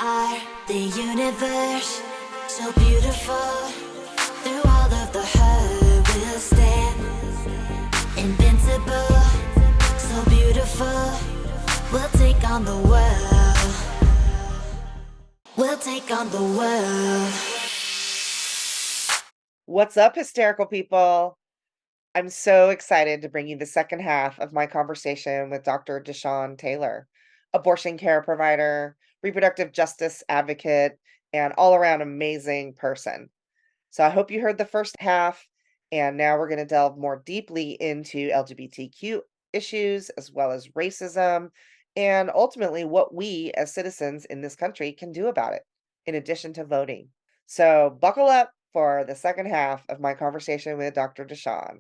are the universe, so beautiful. Through all of the hurt, we'll stand invincible, so beautiful. We'll take on the world. We'll take on the world. What's up, hysterical people? I'm so excited to bring you the second half of my conversation with Dr. DeShawn Taylor, abortion care provider, reproductive justice advocate, and all around amazing person. So I hope you heard the first half, and now we're going to delve more deeply into LGBTQ issues as well as racism, and ultimately what we as citizens in this country can do about it, in addition to voting. So buckle up for the second half of my conversation with Dr. DeShawn.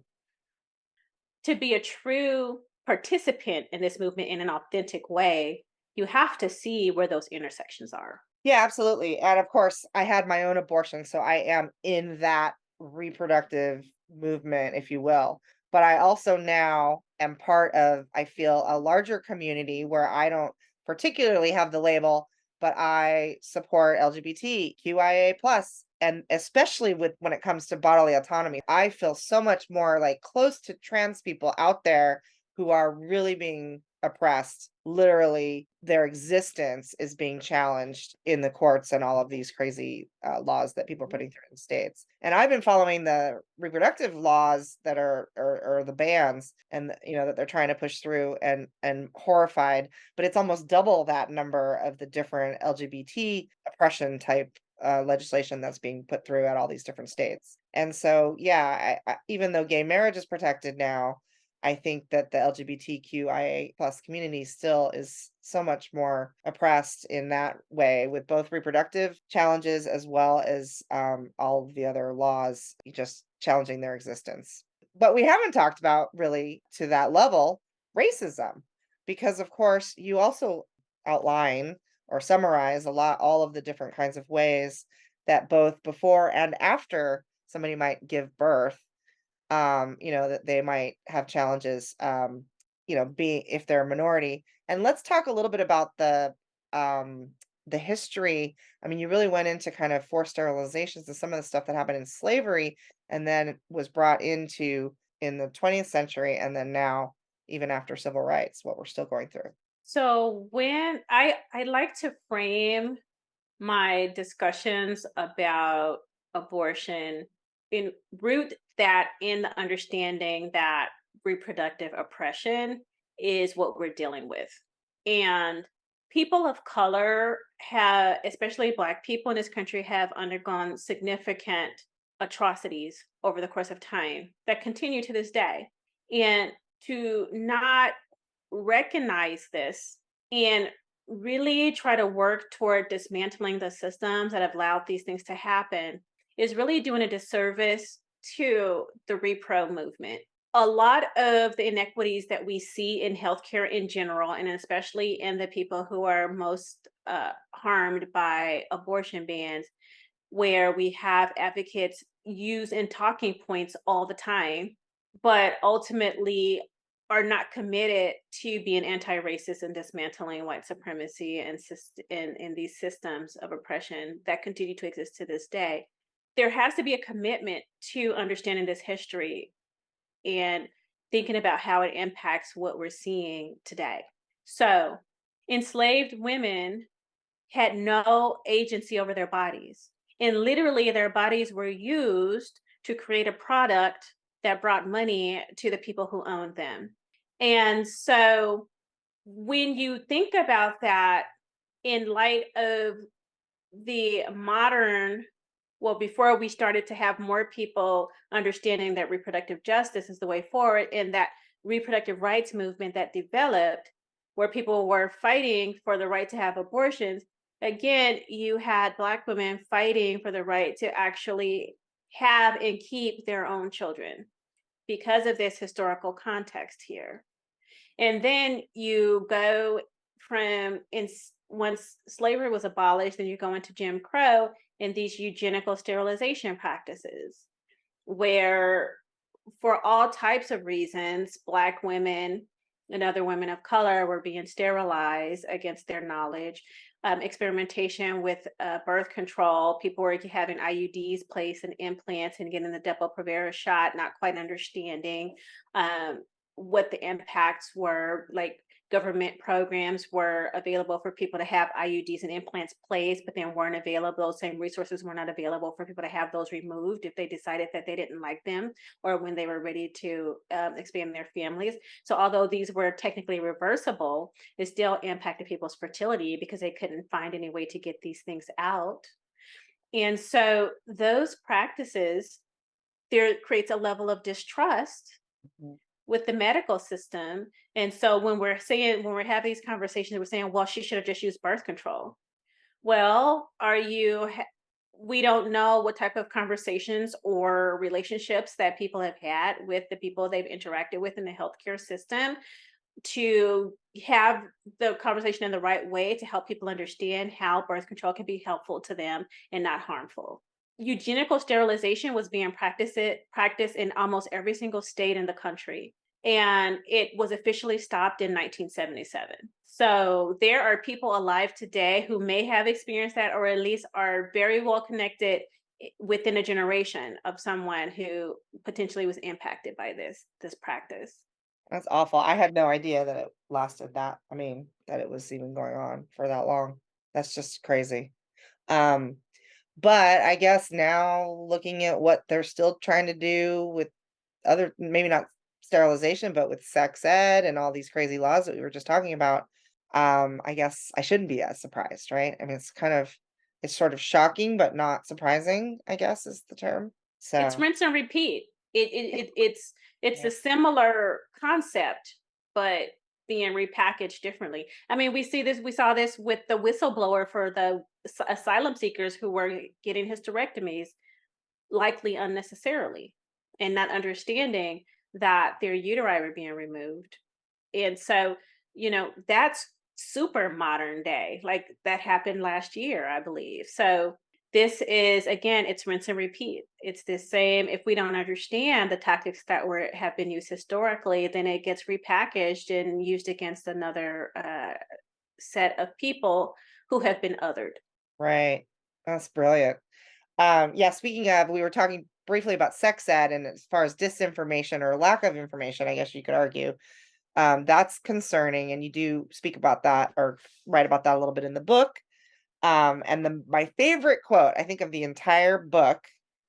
To be a true participant in this movement in an authentic way, you have to see where those intersections are. Yeah, absolutely. And of course, I had my own abortion, so I am in that reproductive movement, if you will. But I also now am part of, I feel, a larger community where I don't particularly have the label, but I support LGBTQIA plus. And especially with when it comes to bodily autonomy, I feel so much more like close to trans people out there who are really being oppressed. Literally, their existence is being challenged in the courts and all of these crazy laws that people are putting through in the states. And I've been following the reproductive laws that are or the bans and that they're trying to push through and horrified. But it's almost double that number of the different LGBT oppression type legislation that's being put through at all these different states. And so, yeah, even though gay marriage is protected now, I think that the LGBTQIA plus community still is so much more oppressed in that way, with both reproductive challenges as well as all of the other laws just challenging their existence. But we haven't talked about really to that level racism, because of course you also outline or summarize all of the different kinds of ways that both before and after somebody might give birth, that they might have challenges, being if they're a minority. And let's talk a little bit about the history. I mean, you really went into kind of forced sterilizations and some of the stuff that happened in slavery and then was brought into in the 20th century, and then now, even after civil rights, what we're still going through. So when I like to frame my discussions about abortion in root that in the understanding that reproductive oppression is what we're dealing with. And people of color have, especially Black people in this country, have undergone significant atrocities over the course of time that continue to this day. And to not recognize this and really try to work toward dismantling the systems that have allowed these things to happen is really doing a disservice to the repro movement. A lot of the inequities that we see in healthcare in general, and especially in the people who are most harmed by abortion bans, where we have advocates use in talking points all the time, but ultimately are not committed to being anti-racist and dismantling white supremacy and in these systems of oppression that continue to exist to this day. There has to be a commitment to understanding this history and thinking about how it impacts what we're seeing today. So, enslaved women had no agency over their bodies, and literally their bodies were used to create a product that brought money to the people who owned them. And so when you think about that in light of the modern, well, before we started to have more people understanding that reproductive justice is the way forward, and that reproductive rights movement that developed, where people were fighting for the right to have abortions, again, you had Black women fighting for the right to actually have and keep their own children because of this historical context here. And then you go from once slavery was abolished, then you go into Jim Crow and these eugenical sterilization practices, where for all types of reasons, Black women and other women of color were being sterilized against their knowledge. experimentation with birth control. People were having IUDs placed and implants and getting the Depo-Provera shot, not quite understanding what the impacts were. Like government programs were available for people to have IUDs and implants placed, but then weren't available. Those same resources were not available for people to have those removed if they decided that they didn't like them or when they were ready to expand their families. So although these were technically reversible, it still impacted people's fertility because they couldn't find any way to get these things out. And so those practices, there creates a level of distrust Mhm. with the medical system. And so when we're having these conversations, we're saying, well, she should have just used birth control. Well, we don't know what type of conversations or relationships that people have had with the people they've interacted with in the healthcare system to have the conversation in the right way to help people understand how birth control can be helpful to them and not harmful. Eugenical sterilization was being practiced in almost every single state in the country, and it was officially stopped in 1977. So there are people alive today who may have experienced that, or at least are very well connected within a generation of someone who potentially was impacted by this practice. That's awful. I had no idea that it lasted that. I mean, that it was even going on for that long. That's just crazy. Um, but I guess now looking at what they're still trying to do with other, maybe not sterilization, but with sex ed and all these crazy laws that we were just talking about, I guess I shouldn't be as surprised, right? I mean, it's sort of shocking, but not surprising, I guess is the term. It's So, rinse and repeat. It's yeah. a similar concept, but being repackaged differently. I mean, we saw this with the whistleblower for the asylum seekers who were getting hysterectomies, likely unnecessarily, and not understanding that their uteri were being removed. And so, that's super modern day. Like that happened last year, I believe. So this is again, it's rinse and repeat. It's the same. If we don't understand the tactics that have been used historically, then it gets repackaged and used against another set of people who have been othered. Right. That's brilliant. Yeah, speaking of, we were talking briefly about sex ed, and as far as disinformation or lack of information, I guess you could argue, that's concerning. And you do speak about that or write about that a little bit in the book. And my favorite quote, I think, of the entire book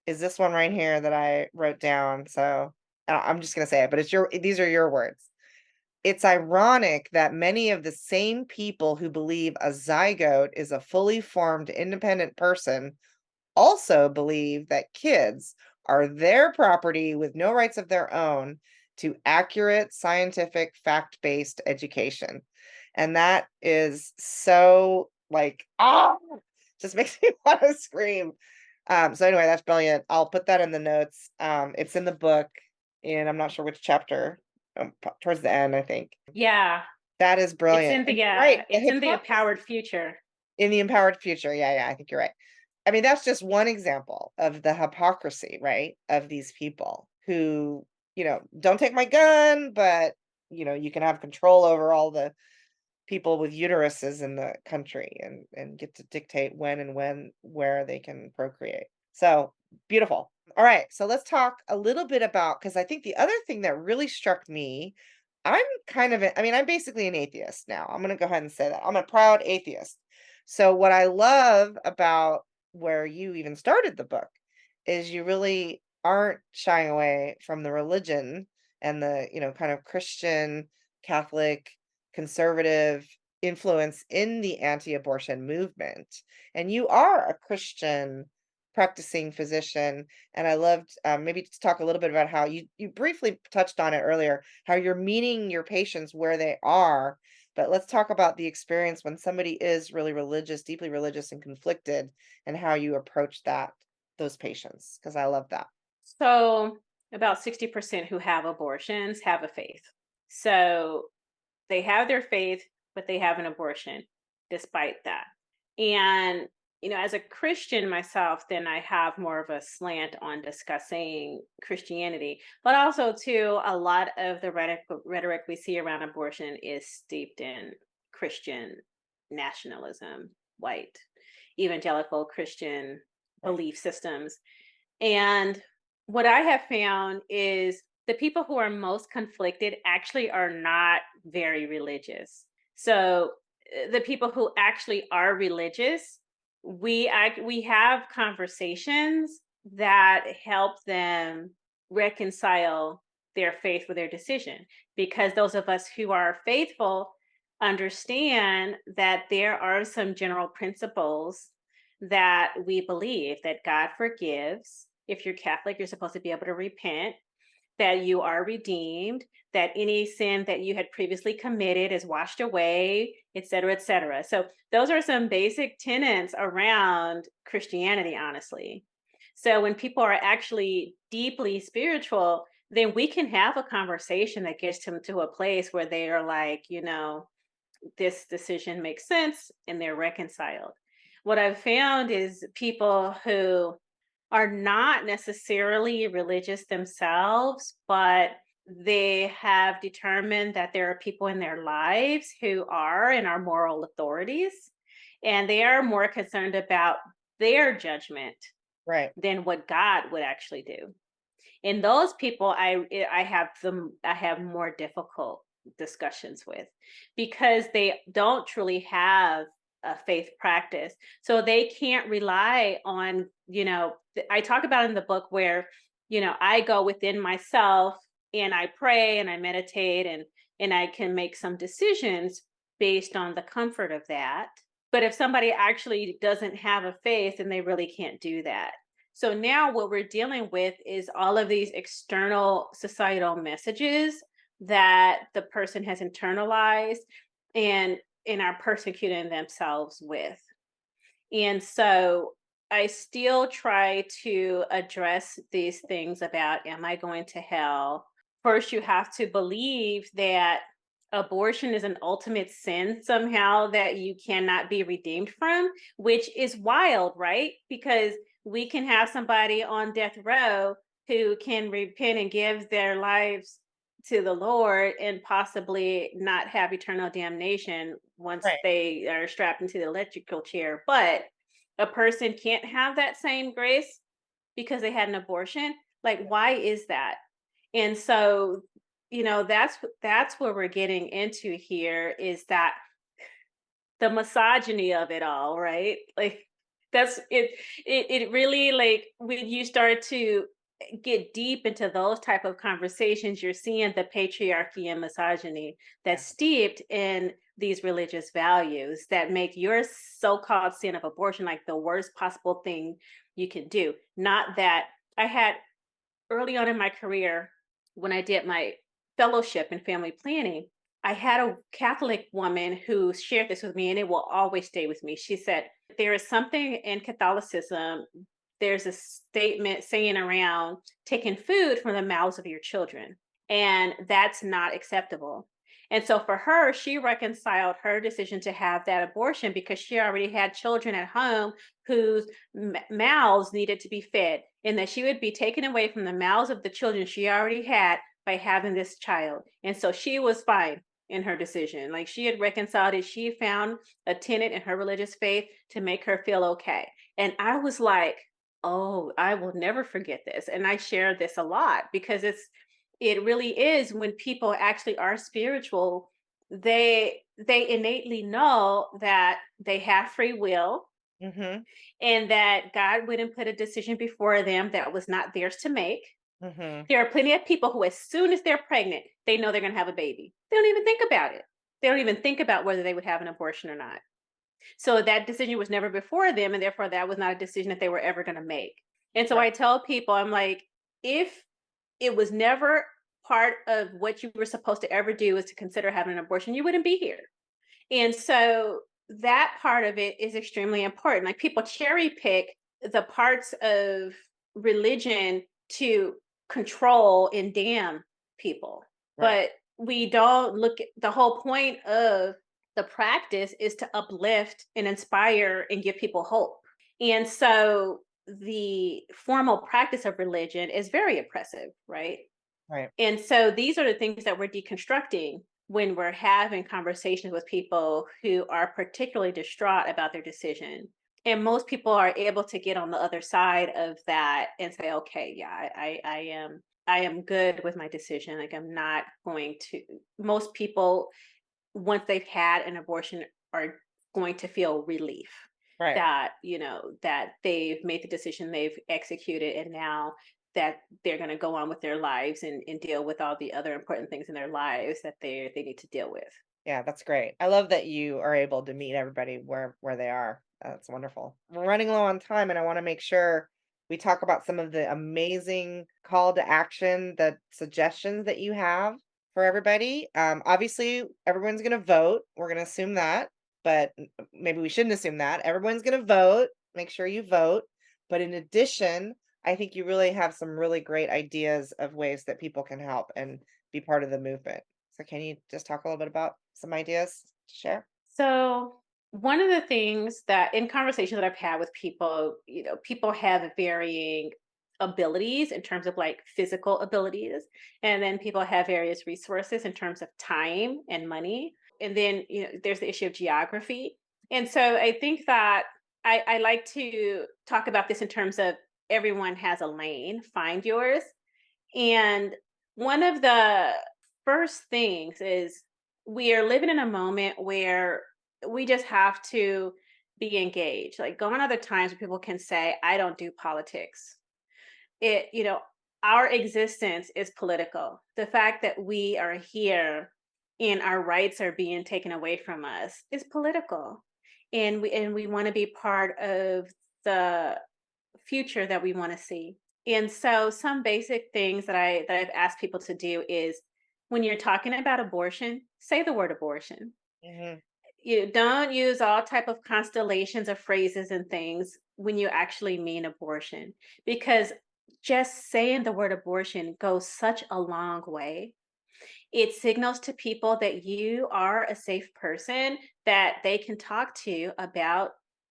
is this one right here that I wrote down. So I'm just gonna say it, but these are your words. It's ironic that many of the same people who believe a zygote is a fully formed independent person also believe that kids are their property with no rights of their own to accurate, scientific, fact-based education. And that is so like, just makes me want to scream. So anyway, that's brilliant. I'll put that in the notes. It's in the book, and I'm not sure which chapter, towards the end, I think. Yeah, That is brilliant. And you're right. The it's in the hypocrisy empowered future. in the empowered future. Yeah, yeah, I think you're right. I mean, that's just one example of the hypocrisy, right? Of these people who, don't take my gun, but you can have control over all the people with uteruses in the country and get to dictate when where they can procreate. So beautiful. All right, so let's talk a little bit about, because I think the other thing that really struck me, I mean, I'm basically an atheist now. I'm going to go ahead and say that. I'm a proud atheist. So what I love about where you even started the book is you really aren't shying away from the religion and the, kind of Christian, Catholic, conservative influence in the anti-abortion movement. And you are a Christian practicing physician. And I loved, maybe to talk a little bit about how you briefly touched on it earlier, how you're meeting your patients where they are. But let's talk about the experience when somebody is really religious, deeply religious and conflicted, and how you approach those patients, because I love that. So about 60% who have abortions have a faith. So they have their faith, but they have an abortion despite that. And, as a Christian myself, then I have more of a slant on discussing Christianity, but also too, a lot of the rhetoric we see around abortion is steeped in Christian nationalism. white evangelical Christian belief systems. And what I have found is the people who are most conflicted actually are not very religious. So the people who actually are religious, we have conversations that help them reconcile their faith with their decision, because those of us who are faithful understand that there are some general principles that we believe: that God forgives. If you're Catholic, you're supposed to be able to repent, that you are redeemed, that any sin that you had previously committed is washed away, et cetera, et cetera. So those are some basic tenets around Christianity, honestly. So when people are actually deeply spiritual, then we can have a conversation that gets them to a place where they are like, this decision makes sense and they're reconciled. What I've found is people who are not necessarily religious themselves, but they have determined that there are people in their lives who are and are moral authorities, and they are more concerned about their judgment Right. than what God would actually do. And those people I have more difficult discussions with, because they don't truly have a faith practice. So they can't rely on, I talk about in the book where, I go within myself and I pray and I meditate, and I can make some decisions based on the comfort of that. But if somebody actually doesn't have a faith, then they really can't do that. So now what we're dealing with is all of these external societal messages that the person has internalized and are persecuting themselves with. And so I still try to address these things about, am I going to hell? First, you have to believe that abortion is an ultimate sin somehow that you cannot be redeemed from, which is wild, right? Because we can have somebody on death row who can repent and give their lives to the Lord and possibly not have eternal damnation once Right. they are strapped into the electrical chair. But a person can't have that same grace because they had an abortion. Like, why is that? And so, that's where we're getting into here, is that the misogyny of it all, right? Like, that's it. It really, like, when you start to get deep into those type of conversations, you're seeing the patriarchy and misogyny Yeah. that's steeped in these religious values that make your so-called sin of abortion like the worst possible thing you can do. Not that I had early on in my career, when I did my fellowship in family planning, I had a Catholic woman who shared this with me, and it will always stay with me. She said, there is something in Catholicism, there's a statement saying around taking food from the mouths of your children, and that's not acceptable. And so for her, she reconciled her decision to have that abortion because she already had children at home whose mouths needed to be fed, and that she would be taken away from the mouths of the children she already had by having this child. And so she was fine in her decision. Like, she had reconciled it. She found a tenet in her religious faith to make her feel okay. And I was like, oh, I will never forget this. And I share this a lot because it really is, when people actually are spiritual, they innately know that they have free will, Mm-hmm. and that God wouldn't put a decision before them that was not theirs to make. Mm-hmm. There are plenty of people who, as soon as they're pregnant, they know they're going to have a baby. They don't even think about it. They don't even think about whether they would have an abortion or not. So that decision was never before them, and therefore that was not a decision that they were ever going to make. And so Right. I tell people, I'm like, if it was never part of what you were supposed to ever do is to consider having an abortion, you wouldn't be here. And so that part of it is extremely important. Like, people cherry pick the parts of religion to control and damn people. Right. But we don't look at the whole point of the practice is to uplift and inspire and give people hope. And so the formal practice of religion is very oppressive, right? Right. And so these are the things that we're deconstructing when we're having conversations with people who are particularly distraught about their decision. And most people are able to get on the other side of that and say, okay, yeah, I am good with my decision. Like I'm not going to, most people, once they've had an abortion, are going to feel relief Right. that, that they've made the decision, they've executed, and now that they're going to go on with their lives and deal with all the other important things in their lives that they need to deal with. Yeah, that's great. I love that you are able to meet everybody where they are. That's wonderful. We're running low on time, and I want to make sure we talk about some of the amazing call to action, the suggestions that you have for everybody. Obviously, everyone's going to vote. We're going to assume that, but maybe we shouldn't assume that. Everyone's going to vote. Make sure you vote. But in addition, I think you really have some really great ideas of ways that people can help and be part of the movement. So can you just talk a little bit about some ideas to share? So, one of the things that in conversations that I've had with people, people have varying abilities in terms of like physical abilities, and then people have various resources in terms of time and money. And then, there's the issue of geography. And so I think that I like to talk about this in terms of everyone has a lane, find yours. And one of the first things is we are living in a moment where we just have to be engaged. Like gone are the times where people can say, I don't do politics. It, our existence is political. The fact that we are here and our rights are being taken away from us is political. And we want to be part of the future that we want to see. And so some basic things that I've asked people to do is when you're talking about abortion, say the word abortion. Hmm. You don't use all type of constellations of phrases and things when you actually mean abortion, because just saying the word abortion goes such a long way. It signals to people that you are a safe person that they can talk to about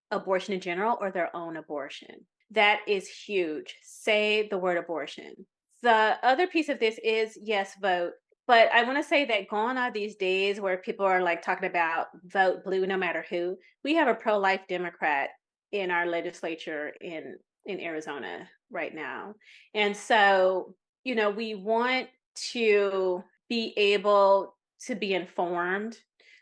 abortion in general or their own abortion. That is huge. Say the word abortion. The other piece of this is yes, vote. But I want to say that gone are these days where people are like talking about vote blue no matter who. We have a pro life Democrat in our legislature in Arizona right now. And so, we want to be able to be informed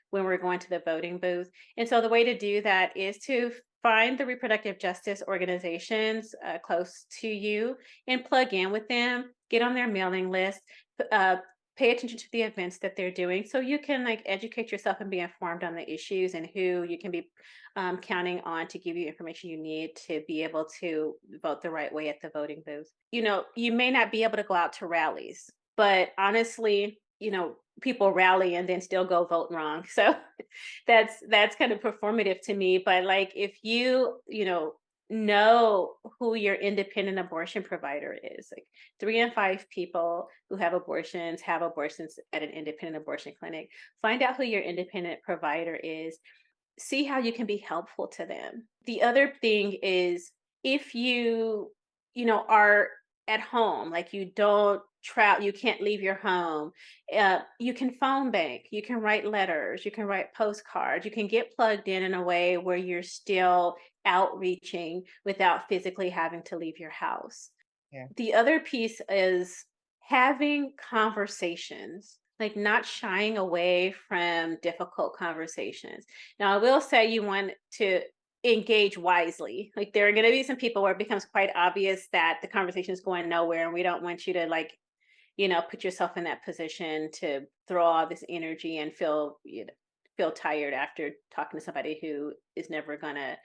when we're going to the voting booth. And so the way to do that is to find the reproductive justice organizations close to you and plug in with them, get on their mailing list, uh, pay attention to the events that they're doing so you can like educate yourself and be informed on the issues and who you can be counting on to give you information you need to be able to vote the right way at the voting booth. You may not be able to go out to rallies, but honestly, people rally and then still go vote wrong. So that's kind of performative to me. But like if know who your independent abortion provider is. Like 3 in 5 people who have abortions at an independent abortion clinic. Find out who your independent provider is. See how you can be helpful to them. The other thing is if are at home, like you don't travel, you can't leave your home, you can phone bank, you can write letters, you can write postcards, you can get plugged in a way where you're still outreaching without physically having to leave your house. Yeah. The other piece is having conversations, like not shying away from difficult conversations. Now, I will say you want to engage wisely. Like there are going to be some people where it becomes quite obvious that the conversation is going nowhere, and we don't want you to like, put yourself in that position to throw all this energy and feel tired after talking to somebody who is never gonna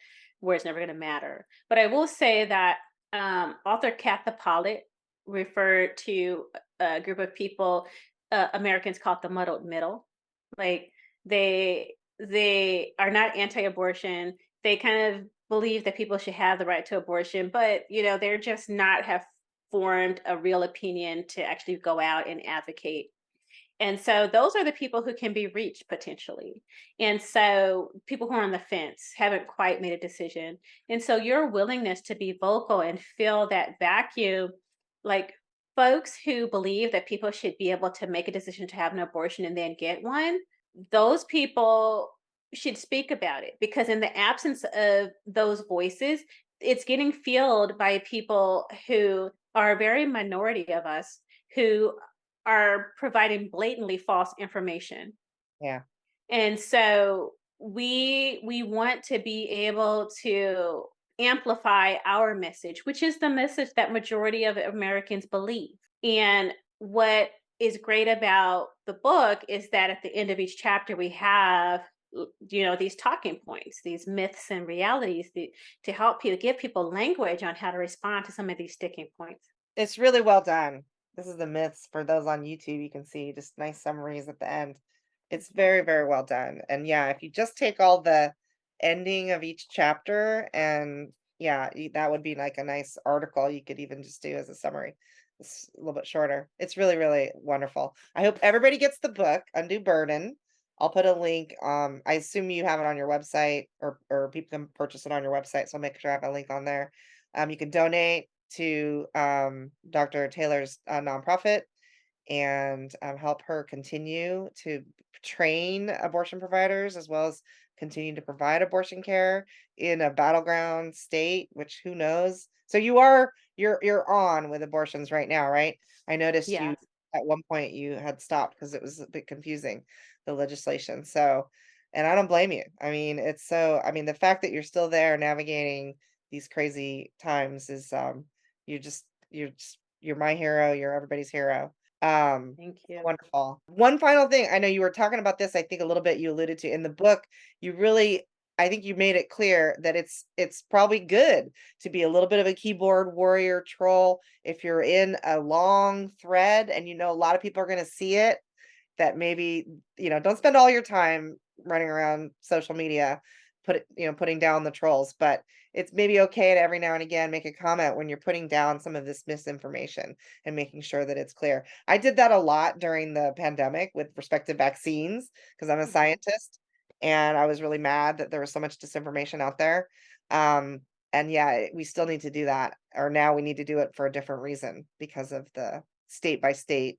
where it's never gonna matter. But I will say that author Katha Pollitt referred to a group of people, Americans called the muddled middle. Like they are not anti-abortion. They kind of believe that people should have the right to abortion, but they're just not have formed a real opinion to actually go out and advocate. And so those are the people who can be reached potentially. And so people who are on the fence haven't quite made a decision. And so your willingness to be vocal and fill that vacuum, like folks who believe that people should be able to make a decision to have an abortion and then get one, those people should speak about it, because in the absence of those voices, it's getting filled by people who are a very minority of us who are providing blatantly false information. Yeah. And so we want to be able to amplify our message, which is the message that majority of Americans believe. And what is great about the book is that at the end of each chapter we have these talking points, these myths and realities to help people, give people language on how to respond to some of these sticking points. It's really well done. This is the myths for those on YouTube. You can see just nice summaries at the end. It's very, very well done. And yeah, if you just take all the ending of each chapter and yeah, that would be like a nice article you could even just do as a summary. It's a little bit shorter. It's really, really wonderful. I hope everybody gets the book, Undue Burden. I'll put a link. I assume you have it on your website or people can purchase it on your website. So I'll make sure I have a link on there. You can donate to Dr. Taylor's nonprofit and help her continue to train abortion providers as well as continue to provide abortion care in a battleground state, which who knows. So you're on with abortions right now, right? I noticed you Yes. at one point you had stopped because it was a bit confusing, the legislation. So, and I don't blame you. I mean, the fact that you're still there navigating these crazy times is you're my hero, you're everybody's hero. Thank you. Wonderful. One final thing, I know you were talking about this, I think a little bit you alluded to in the book. You really, I think you made it clear that it's probably good to be a little bit of a keyboard warrior troll if you're in a long thread and a lot of people are going to see it, that maybe, don't spend all your time running around social media putting down the trolls, but it's maybe okay to every now and again make a comment when you're putting down some of this misinformation and making sure that it's clear. I did that a lot during the pandemic with respect to vaccines because I'm a Mhm. scientist and I was really mad that there was so much disinformation out there. And yeah, we still need to do that, or now we need to do it for a different reason because of the state by state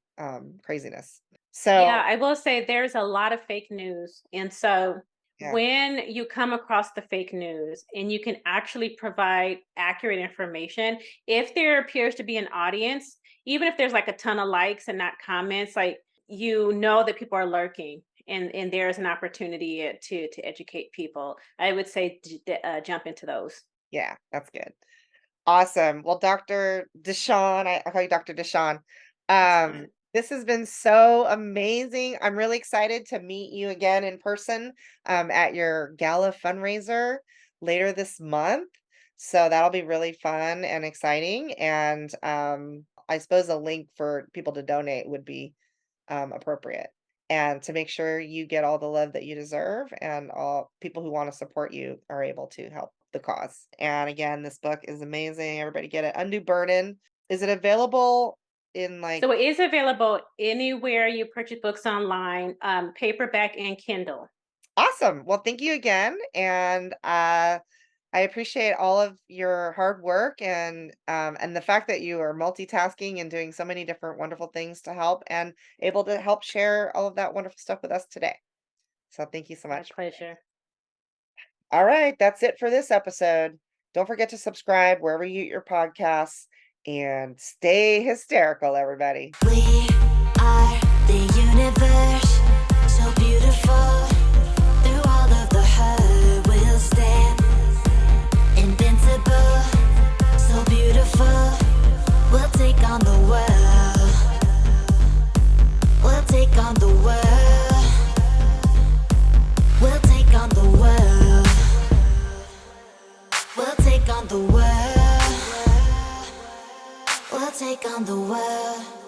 craziness. Yeah, So I will say there's a lot of fake news. And so yeah, when you come across the fake news and you can actually provide accurate information, if there appears to be an audience, even if there's like a ton of likes and not comments, like that people are lurking and there's an opportunity to educate people. I would say jump into those. yeah, that's good. Awesome. Well, Dr. DeShawn, I call you Dr. DeShawn. That's fine. This has been so amazing. I'm really excited to meet you again in person at your gala fundraiser later this month. So that'll be really fun and exciting. And I suppose a link for people to donate would be appropriate. And to make sure you get all the love that you deserve and all people who want to support you are able to help the cause. And again, this book is amazing. Everybody get it. Undue Burden. Is it available in So like it is available anywhere you purchase books online, paperback and Kindle. awesome? Well, thank you again. And I appreciate all of your hard work and the fact that you are multitasking and doing so many different wonderful things to help and able to help share all of that wonderful stuff with us today. So thank you so My much. pleasure. All right, that's it for this episode. Don't forget to subscribe wherever you get your podcasts and stay hysterical, everybody. We are the universe, so beautiful. Through all of the hurt, we'll stand invincible, so beautiful. We'll take on the world. We'll take on the world. We'll take on the world. We'll take on the world. We'll take on the world.